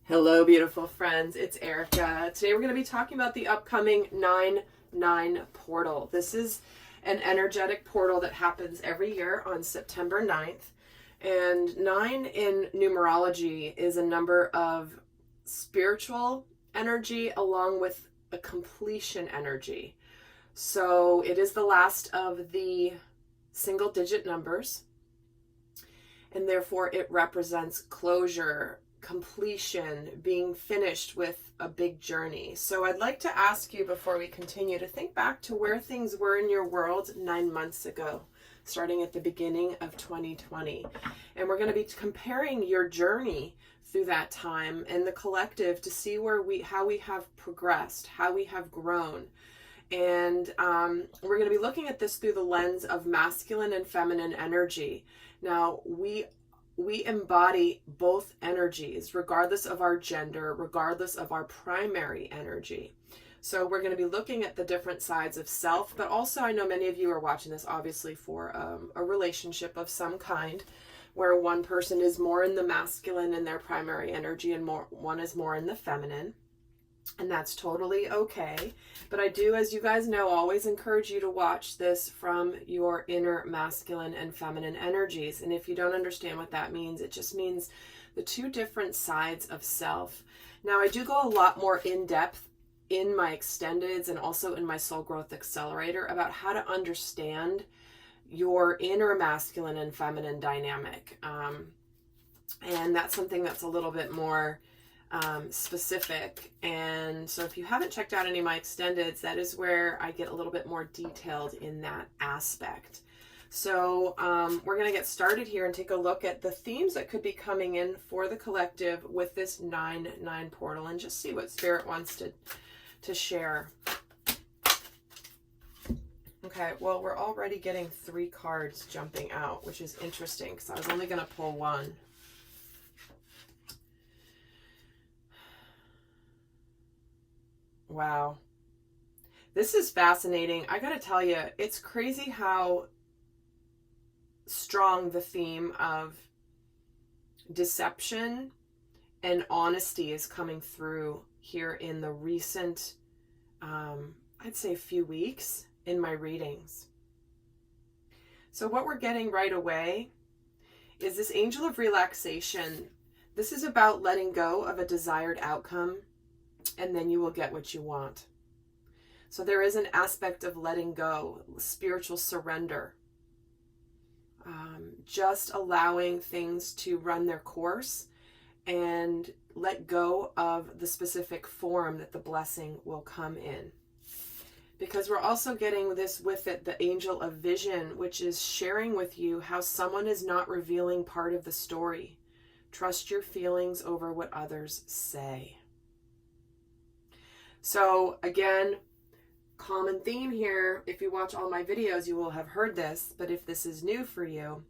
Hello, beautiful friends. It's Erika. Today we're going to be talking about the upcoming 9/9 portal. This is an energetic portal that happens every year on September 9th. And 9 in numerology is a number of spiritual energy along with a completion energy. So it is the last of the single digit numbers, and therefore it represents closure, completion, being finished with a big journey. So I'd like to ask you, before we continue, to think back to where things were in your world 9 months ago, starting at the beginning of 2020. And we're going to be comparing your journey through that time and the collective to see how we have progressed, how we have grown. And we're going to be looking at this through the lens of masculine and feminine energy. Now, we embody both energies, regardless of our gender, regardless of our primary energy. So we're going to be looking at the different sides of self, but also I know many of you are watching this obviously for a relationship of some kind, where one person is more in the masculine in their primary energy and one is more in the feminine. And that's totally okay. But I do, as you guys know, always encourage you to watch this from your inner masculine and feminine energies. And if you don't understand what that means, it just means the two different sides of self. Now, I do go a lot more in depth in my extendeds and also in my Soul Growth Accelerator about how to understand your inner masculine and feminine dynamic. And that's something that's a little bit more specific. And so if you haven't checked out any of my extendeds, that is where I get a little bit more detailed in that aspect. So we're going to get started here and take a look at the themes that could be coming in for the collective with this 9/9 portal, and just see what Spirit wants to share. Okay, well, we're already getting 3 cards jumping out, which is interesting because I was only going to pull one. Wow. This is fascinating. I gotta tell you, it's crazy how strong the theme of deception and honesty is coming through here in the recent, I'd say few weeks in my readings. So what we're getting right away is this angel of relaxation. This is about letting go of a desired outcome, and then you will get what you want. So there is an aspect of letting go, spiritual surrender, just allowing things to run their course and let go of the specific form that the blessing will come in. Because we're also getting this with it, the angel of vision, which is sharing with you how someone is not revealing part of the story. Trust your feelings over what others say. So again, common theme here. If you watch all my videos, you will have heard this, but if this is new for you,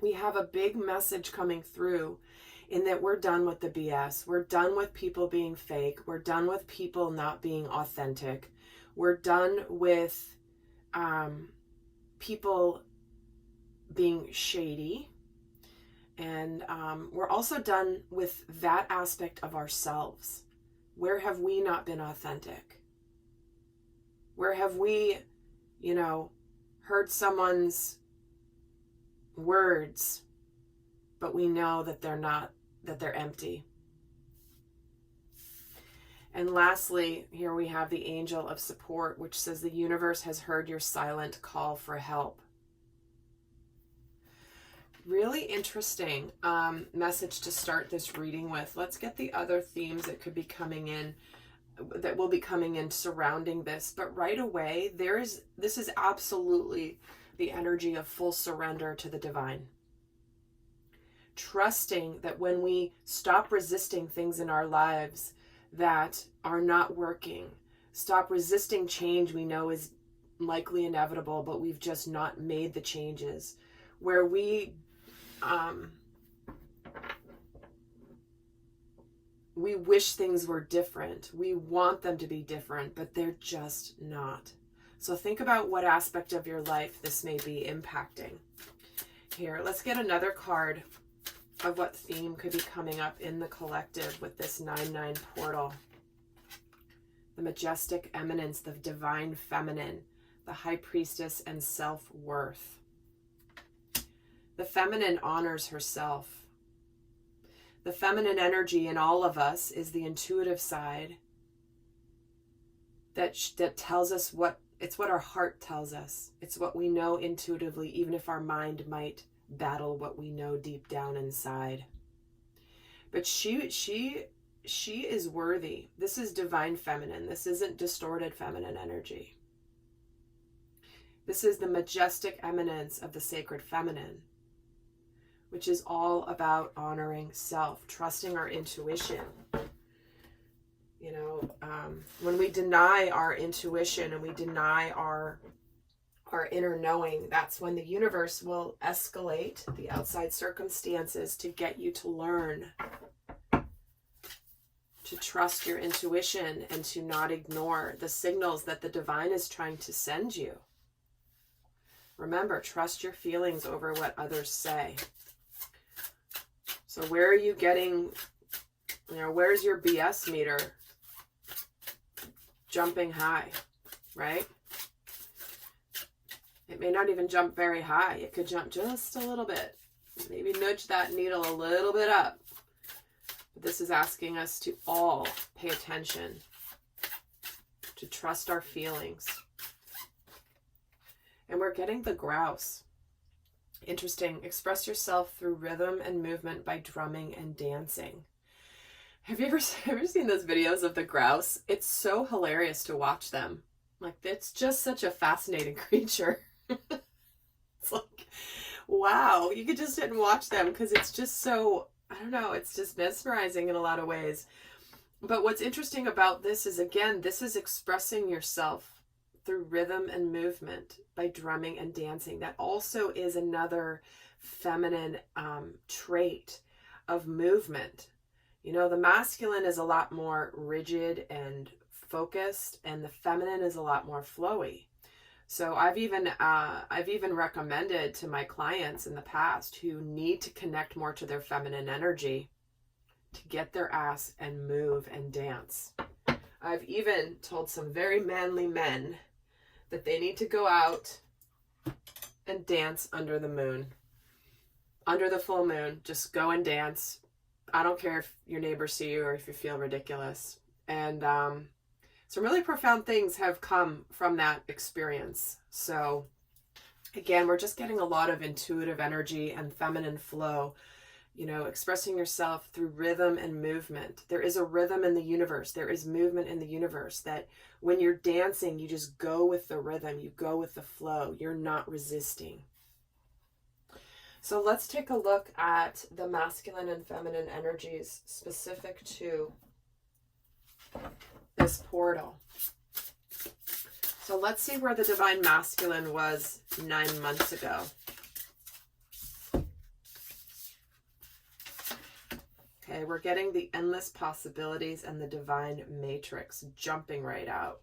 we have a big message coming through in that we're done with the BS. We're done with people being fake. We're done with people not being authentic. We're done with people being shady. And we're also done with that aspect of ourselves. Where have we not been authentic? Where have we, heard someone's words, but we know that they're empty? And lastly, here we have the angel of support, which says the universe has heard your silent call for help. Really interesting message to start this reading with. Let's get the other themes that could be coming in, that will be coming in surrounding this. But right away, this is absolutely the energy of full surrender to the divine. Trusting that when we stop resisting things in our lives that are not working, stop resisting change we know is likely inevitable, but we've just not made the changes, where we wish things were different. We want them to be different, but they're just not. So think about what aspect of your life this may be impacting. Here, let's get another card of what theme could be coming up in the collective with this 9-9 portal. The majestic eminence, the divine feminine, the high priestess, and self-worth. The feminine honors herself. The feminine energy in all of us is the intuitive side that tells us what our heart tells us. It's what we know intuitively, even if our mind might battle what we know deep down inside. But she is worthy. This is divine feminine. This isn't distorted feminine energy. This is the majestic eminence of the sacred feminine, which is all about honoring self, trusting our intuition. You know, when we deny our intuition and we deny our inner knowing, that's when the universe will escalate the outside circumstances to get you to learn to trust your intuition and to not ignore the signals that the divine is trying to send you. Remember, trust your feelings over what others say. So where are you getting, where's your BS meter jumping high, right? It may not even jump very high. It could jump just a little bit. Maybe nudge that needle a little bit up. But this is asking us to all pay attention, to trust our feelings. And we're getting the grouse. Interesting. Express yourself through rhythm and movement by drumming and dancing. Have you ever seen those videos of the grouse? It's so hilarious to watch them. Like, it's just such a fascinating creature. It's like, wow, you could just sit and watch them because it's just so, I don't know, it's just mesmerizing in a lot of ways. But what's interesting about this is, again, this is expressing yourself through rhythm and movement by drumming and dancing. That also is another feminine trait of movement. You know, the masculine is a lot more rigid and focused, and the feminine is a lot more flowy. So I've even recommended to my clients in the past who need to connect more to their feminine energy to get their ass and move and dance. I've even told some very manly men that they need to go out and dance under the moon. Under the full moon, just go and dance. I don't care if your neighbors see you or if you feel ridiculous. And some really profound things have come from that experience. So again, we're just getting a lot of intuitive energy and feminine flow, you know, expressing yourself through rhythm and movement. There is a rhythm in the universe. There is movement in the universe that when you're dancing, you just go with the rhythm. You go with the flow. You're not resisting. So let's take a look at the masculine and feminine energies specific to this portal. So let's see where the divine masculine was 9 months ago. Okay, we're getting the endless possibilities and the divine matrix jumping right out.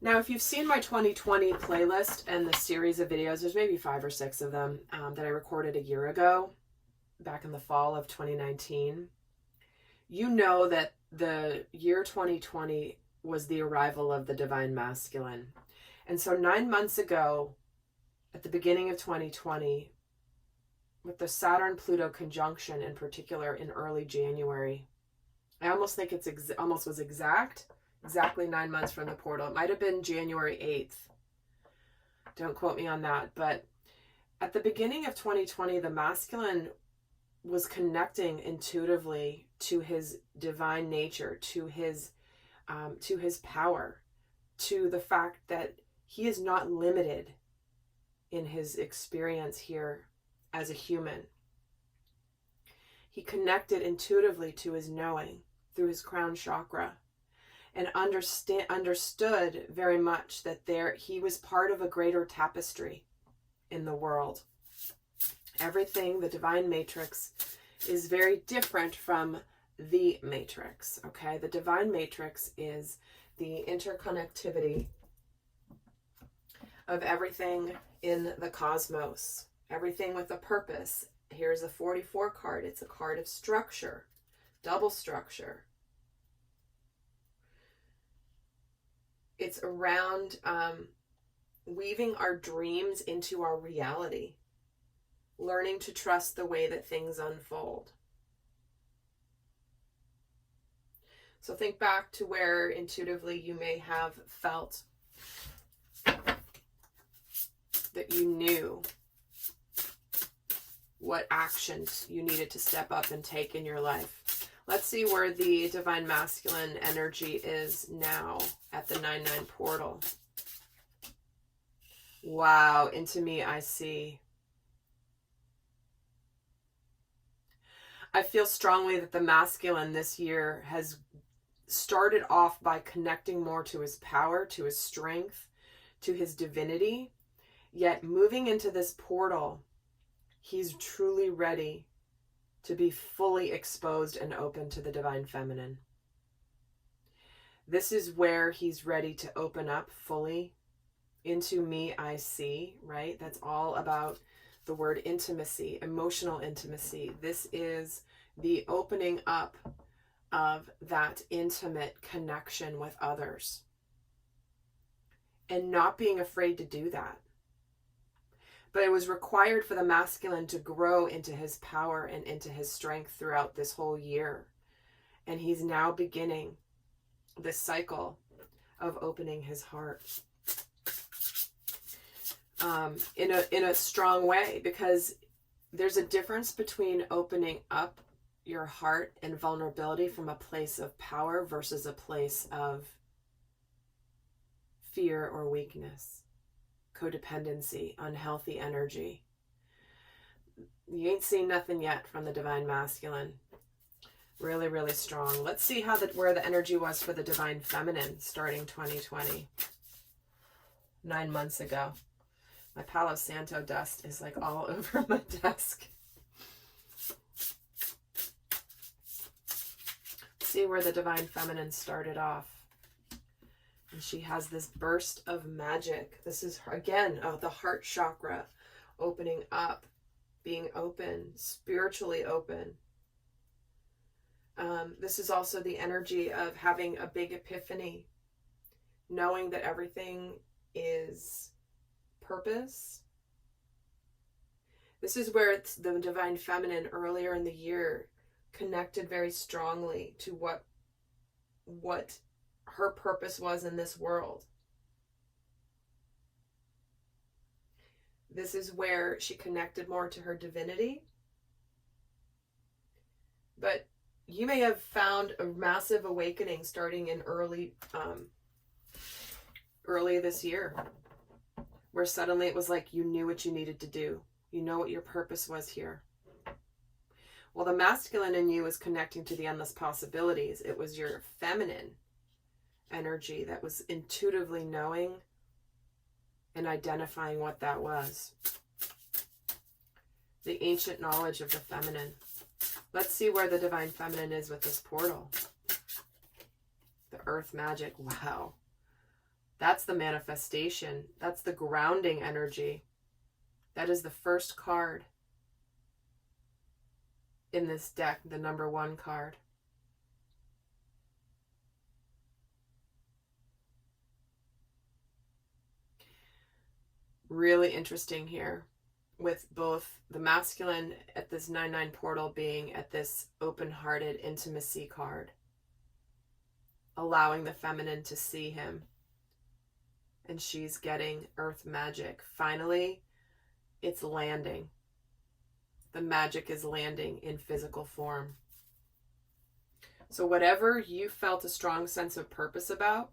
Now, if you've seen my 2020 playlist and the series of videos, there's maybe 5 or 6 of them that I recorded a year ago, back in the fall of 2019. You know that the year 2020 was the arrival of the divine masculine. And so 9 months ago, at the beginning of 2020, with the Saturn-Pluto conjunction in particular in early January, I almost think it's almost was exactly 9 months from the portal. It might have been January 8th. Don't quote me on that. But at the beginning of 2020, the masculine was connecting intuitively to his divine nature, to his power, to the fact that he is not limited in his experience here as a human. He connected intuitively to his knowing through his crown chakra and understood very much that he was part of a greater tapestry in the world. Everything, the divine matrix, is very different from the matrix, okay? The divine matrix is the interconnectivity of everything in the cosmos. Everything with a purpose. Here's a 44 card. It's a card of structure, double structure. It's around weaving our dreams into our reality, learning to trust the way that things unfold. So think back to where intuitively you may have felt that you knew what actions you needed to step up and take in your life. Let's see where the divine masculine energy is now at the 9-9 portal. Wow, into me I see. I feel strongly that the masculine this year has started off by connecting more to his power, to his strength, to his divinity. Yet moving into this portal, he's truly ready to be fully exposed and open to the divine feminine. This is where he's ready to open up fully. Into me I see, right? That's all about the word intimacy, emotional intimacy. This is the opening up of that intimate connection with others. And not being afraid to do that. But it was required for the masculine to grow into his power and into his strength throughout this whole year. And he's now beginning this cycle of opening his heart in a strong way, because there's a difference between opening up your heart and vulnerability from a place of power versus a place of fear or weakness, codependency, unhealthy energy. You ain't seen nothing yet from the divine masculine. Really, really strong. Let's see where the energy was for the divine feminine starting 2020. 9 months ago. My Palo Santo dust is like all over my desk. See where the divine feminine started off. And she has this burst of magic. This is, again, the heart chakra opening up, being open, spiritually open. This is also the energy of having a big epiphany, knowing that everything is purpose. This is where it's the divine feminine earlier in the year connected very strongly to what her purpose was in this world. This is where she connected more to her divinity. But you may have found a massive awakening starting in early this year, where suddenly it was like you knew what you needed to do. You know what your purpose was here. Well, the masculine in you is connecting to the endless possibilities. It was your feminine energy that was intuitively knowing and identifying what that was. The ancient knowledge of the feminine. Let's see where the divine feminine is with this portal. The earth magic. Wow. That's the manifestation. That's the grounding energy. That is the first card in this deck, the number 1 card. Really interesting here with both the masculine at this 9-9 portal being at this open-hearted intimacy card, allowing the feminine to see him. And she's getting earth magic. Finally, it's landing. The magic is landing in physical form. So whatever you felt a strong sense of purpose about,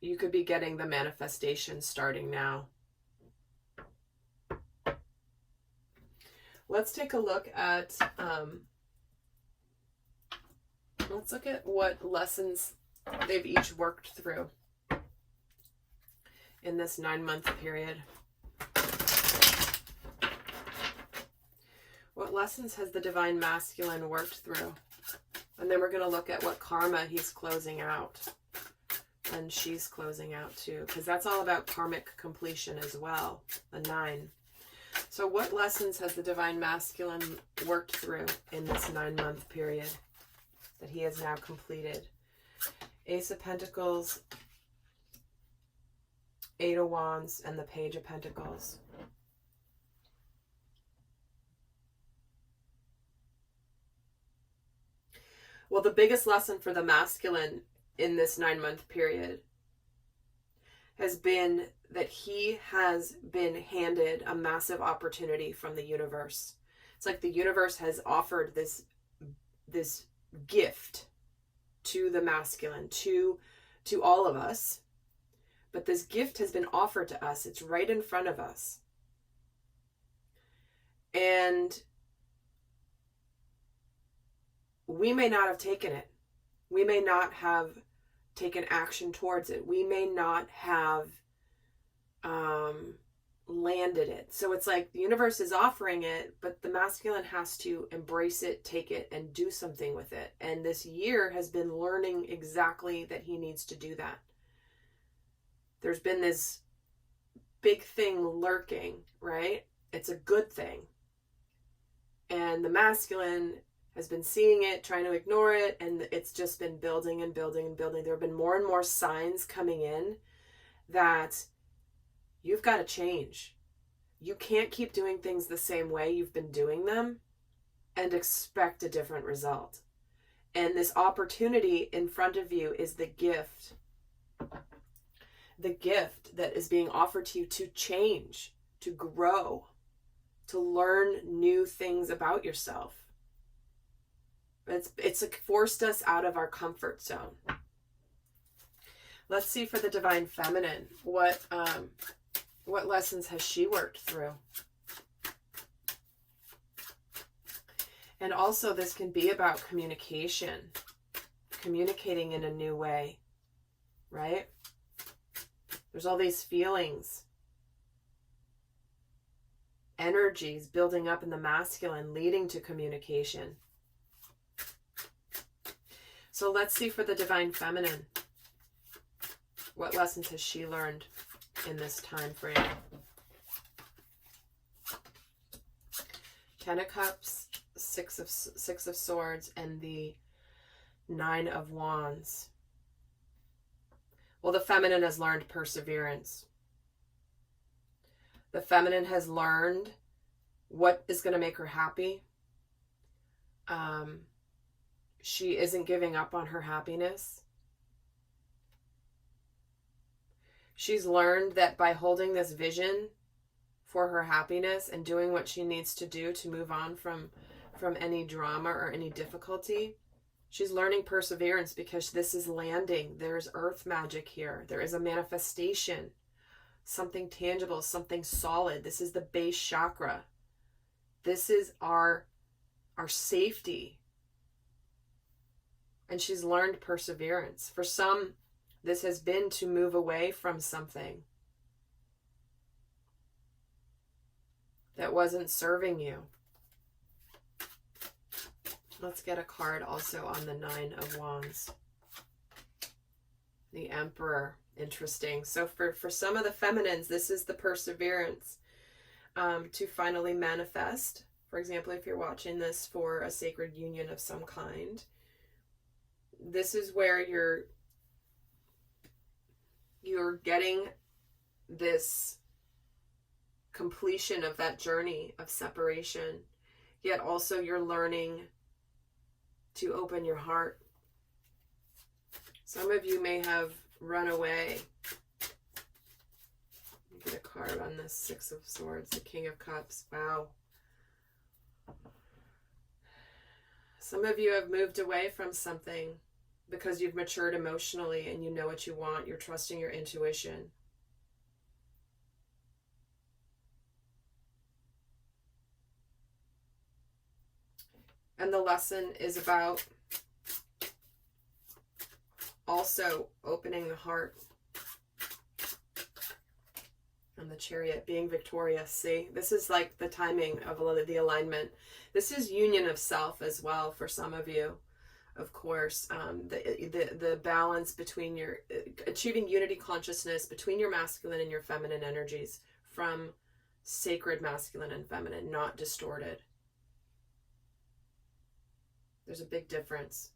you could be getting the manifestation starting now. Let's take a look at what lessons they've each worked through in this 9-month period. What lessons has the divine masculine worked through? And then we're going to look at what karma he's closing out And she's closing out too, because that's all about karmic completion as well, the 9. So what lessons has the Divine Masculine worked through in this 9-month period that he has now completed? Ace of Pentacles, 8 of Wands, and the Page of Pentacles. Well, the biggest lesson for the masculine in this 9-month period has been that he has been handed a massive opportunity from the universe. It's like the universe has offered this gift to the masculine, to all of us. But this gift has been offered to us. It's right in front of us. And we may not have taken it. We may not have taken action towards it. We may not have landed it. So it's like the universe is offering it, but the masculine has to embrace it, take it, and do something with it. And this year has been learning exactly that he needs to do that. There's been this big thing lurking, right? It's a good thing. And the masculine has been seeing it, trying to ignore it, and it's just been building and building and building. There have been more and more signs coming in that you've got to change. You can't keep doing things the same way you've been doing them and expect a different result. And this opportunity in front of you is the gift that is being offered to you to change, to grow, to learn new things about yourself. It's like forced us out of our comfort zone. Let's see for the Divine Feminine, what lessons has she worked through? And also this can be about communication, communicating in a new way, right? There's all these feelings, energies building up in the masculine, leading to communication. So let's see for the Divine Feminine, what lessons has she learned in this time frame? 10 of Cups, 6 of Swords, and the 9 of Wands. Well, the feminine has learned perseverance. The feminine has learned what is going to make her happy. She isn't giving up on her happiness. She's learned that by holding this vision for her happiness and doing what she needs to do to move on from any drama or any difficulty, she's learning perseverance because this is landing. There's earth magic here. There is a manifestation, something tangible, something solid. This is the base chakra. This is our safety. And she's learned perseverance. For some, this has been to move away from something that wasn't serving you. Let's get a card also on the 9 of Wands. The Emperor. Interesting. So for some of the feminines, this is the perseverance to finally manifest. For example, if you're watching this for a sacred union of some kind, this is where you're getting this completion of that journey of separation, yet also you're learning to open your heart. Some of you may have run away. Get a card on the 6 of Swords, the King of Cups. Wow. Some of you have moved away from something because you've matured emotionally and you know what you want. You're trusting your intuition. And the lesson is about also opening the heart. And the Chariot, being victorious. See, this is like the timing of the alignment. This is union of self as well for some of you. of course, the balance between your achieving unity consciousness between your masculine and your feminine energies from sacred masculine and feminine, not distorted. There's a big difference.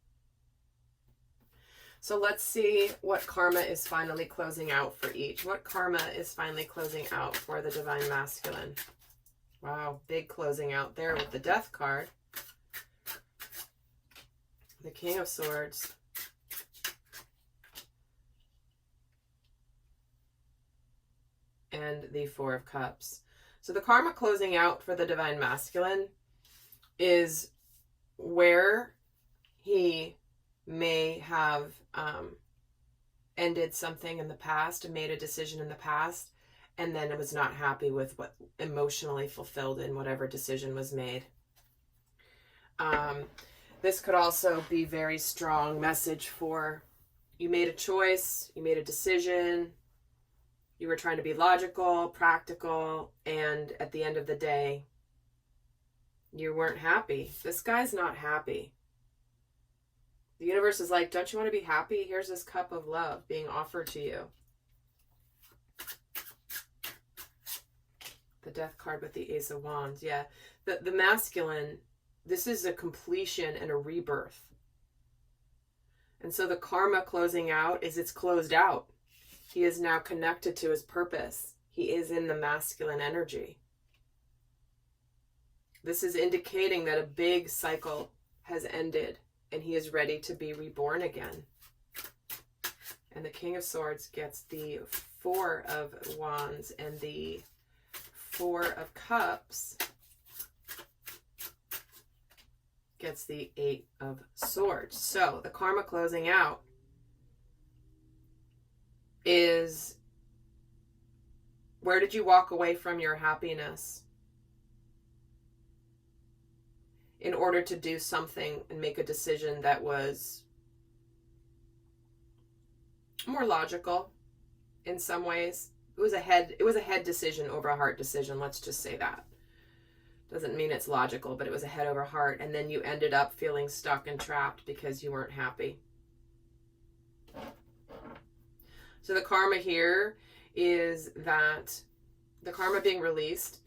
So let's see what karma is finally closing out for each. What karma is finally closing out for the divine masculine? Wow, big closing out there with the Death card. The King of Swords. And the Four of Cups. So the karma closing out for the divine masculine is where he may have ended something in the past and made a decision in the past, and then it was not happy with what emotionally fulfilled in whatever decision was made. This could also be very strong message for you made a choice, you made a decision, you were trying to be logical, practical, and at the end of the day, you weren't happy. This guy's not happy. The universe is like, don't you want to be happy? Here's this cup of love being offered to you. The Death card with the Ace of Wands. Yeah, the masculine, this is a completion and a rebirth. And so the karma closing out is it's closed out. He is now connected to his purpose. He is in the masculine energy. This is indicating that a big cycle has ended and he is ready to be reborn again. And the King of Swords gets the Four of Wands, and the Four of Cups gets the Eight of Swords. So the karma closing out is, where did you walk away from your happiness in order to do something and make a decision that was more logical in some ways? It was a head decision over a heart decision, let's just say that. Doesn't mean it's logical, but it was a head over heart, and then you ended up feeling stuck and trapped because you weren't happy. So the karma here is that the karma being released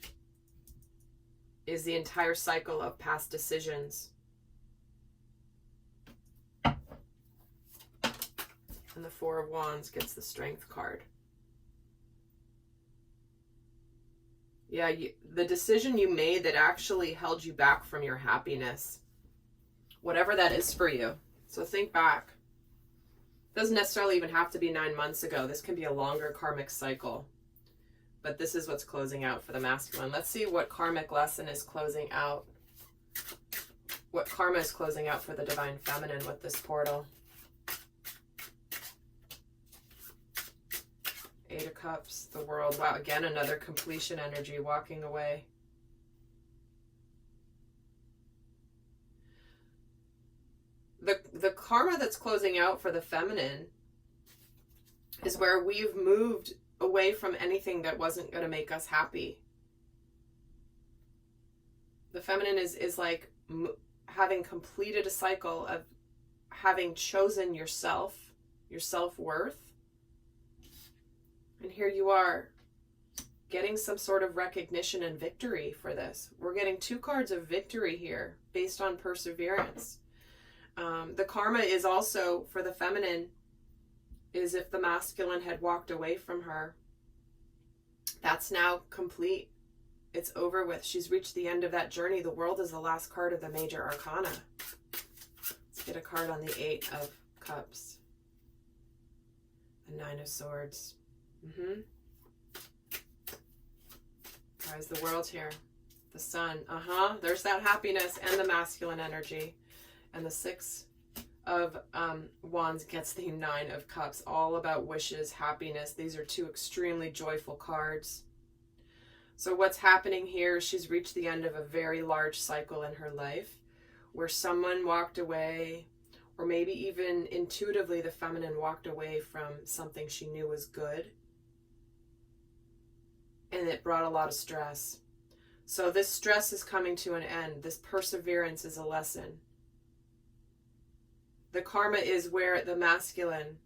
is the entire cycle of past decisions. And the Four of Wands gets the Strength card. Yeah, the decision you made that actually held you back from your happiness, whatever that is for you. So think back. It doesn't necessarily even have to be 9 months ago. This can be a longer karmic cycle. But this is what's closing out for the masculine. Let's see what karmic lesson is closing out. What karma is closing out for the divine feminine with this portal. Eight of Cups, the World. Wow, again, another completion energy, walking away. The karma that's closing out for the feminine is where we've moved away from anything that wasn't going to make us happy. The feminine is like having completed a cycle of having chosen yourself, your self-worth. And here you are getting some sort of recognition and victory for this. We're getting 2 cards of victory here based on perseverance. The karma is also, for the feminine, is if the masculine had walked away from her. That's now complete. It's over with. She's reached the end of that journey. The World is the last card of the major arcana. Let's get a card on the Eight of Cups. The Nine of Swords. Guys, the World here. The Sun. There's that happiness and the masculine energy. And the Six of Wands gets the Nine of Cups. All about wishes, happiness. These are 2 extremely joyful cards. So what's happening here, she's reached the end of a very large cycle in her life where someone walked away, or maybe even intuitively the feminine walked away from something she knew was good. And it brought a lot of stress. So this stress is coming to an end. This perseverance is a lesson. The karma is where the masculine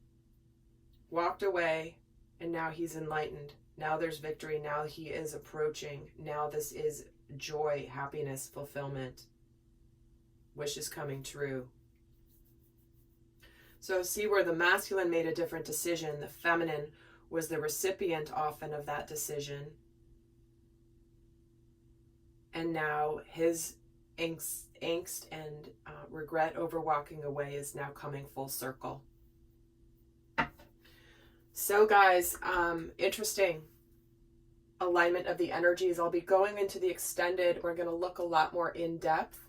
walked away and now he's enlightened. Now there's victory. Now he is approaching. Now this is joy, happiness, fulfillment. Wishes coming true. So see where the masculine made a different decision. The feminine was the recipient often of that decision. And now his angst and regret over walking away is now coming full circle. So guys, interesting alignment of the energies. I'll be going into the extended. We're going to look a lot more in depth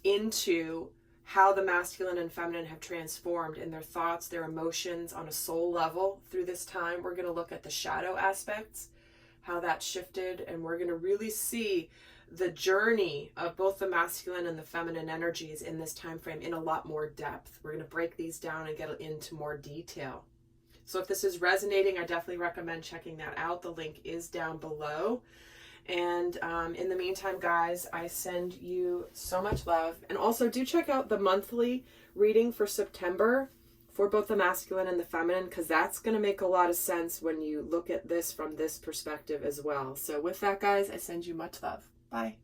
into how the masculine and feminine have transformed in their thoughts, their emotions on a soul level through this time. We're going to look at the shadow aspects, how that shifted, and we're going to really see the journey of both the masculine and the feminine energies in this time frame in a lot more depth. We're going to break these down and get into more detail. So if this is resonating, I definitely recommend checking that out. The link is down below. And in the meantime, guys, I send you so much love. And also do check out the monthly reading for September for both the masculine and the feminine, because that's going to make a lot of sense when you look at this from this perspective as well. So with that, guys, I send you much love. Bye.